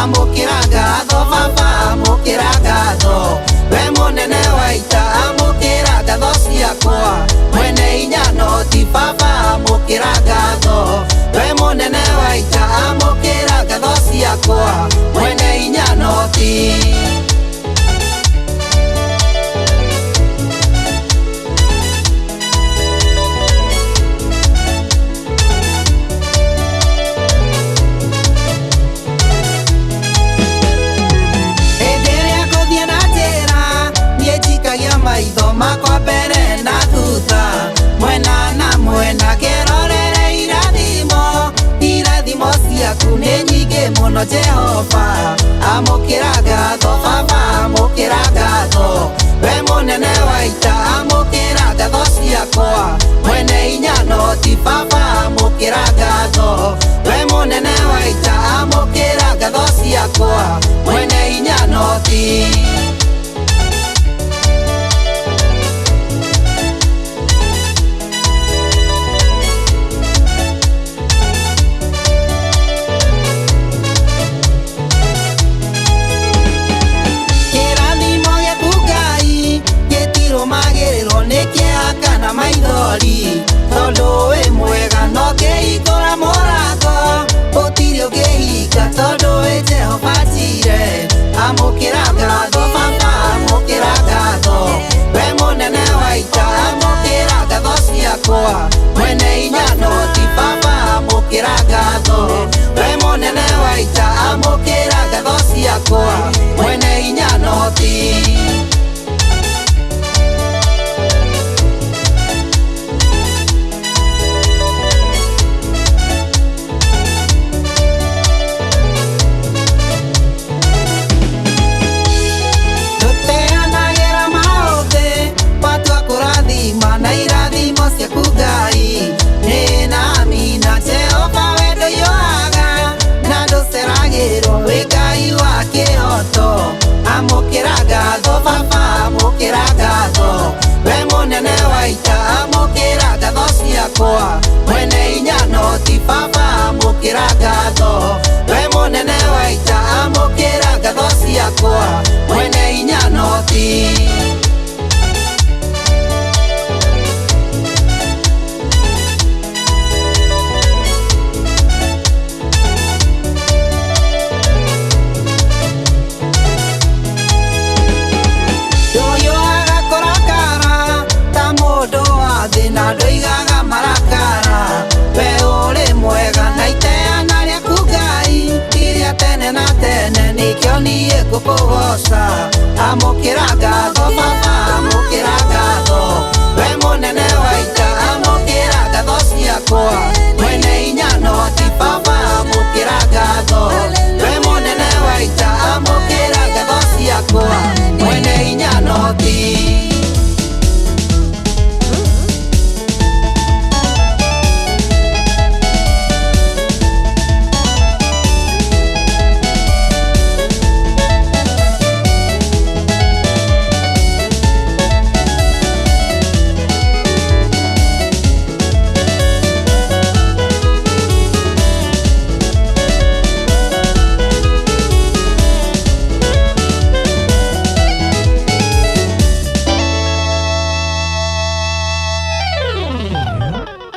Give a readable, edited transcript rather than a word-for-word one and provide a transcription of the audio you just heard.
amukira ngatho baba amukira ngatho we munene wa ita amukira ngatho ciakwa mwene hinya no ti baba amukira ngatho we munene wa ita amukira ngatho ciakwa mwene hinya no ti maitho makwa mbere na thutha mwena na mwena ngĩrorere irathimo ciaku nĩ nyingĩ mũno Jehova amũkĩra ngatho baba amũkĩra ngatho we mũnene wa ita amũkĩra ngatho ciakwa mwene hinya no ti baba amũkĩra ngatho we mũnene wa ita amũkĩra ngatho ciakwa mwene hinya no ti kana maithori tondu wi mwega no ngĩhingũra mũrango gũtirĩ ũngĩhinga tondu wi Jehova njire amũkĩra ngatho baba amũkĩra ngatho we mũnene wa ita amũkĩra ngatho ciakwa mwene hinya no ti baba amũkĩra ngatho we mũnene wa ita amũkĩra ngatho ciakwa mwene hinya no ti na irathimo ciaku Ngai nĩ nami na Jehova wendo yoaga na ndũceragĩrwo wĩ Ngai wa kĩhoto amũkĩra ngatho baba amũkĩra ngatho we mũnene wa ita amũkĩra ngatho ciakwa mwene hinya no ti baba amũkĩra ngatho we mũnene wa ita amũkĩra ngatho ciakwa mwene hinya no ti na ndoigaga marakara we ũrĩ mwega na iteana rĩaku Ngai iria tene na tene nĩkĩo niĩ ngũkũgoca amũkĩra ngatho baba amũkĩra ngatho we mũnene wa ita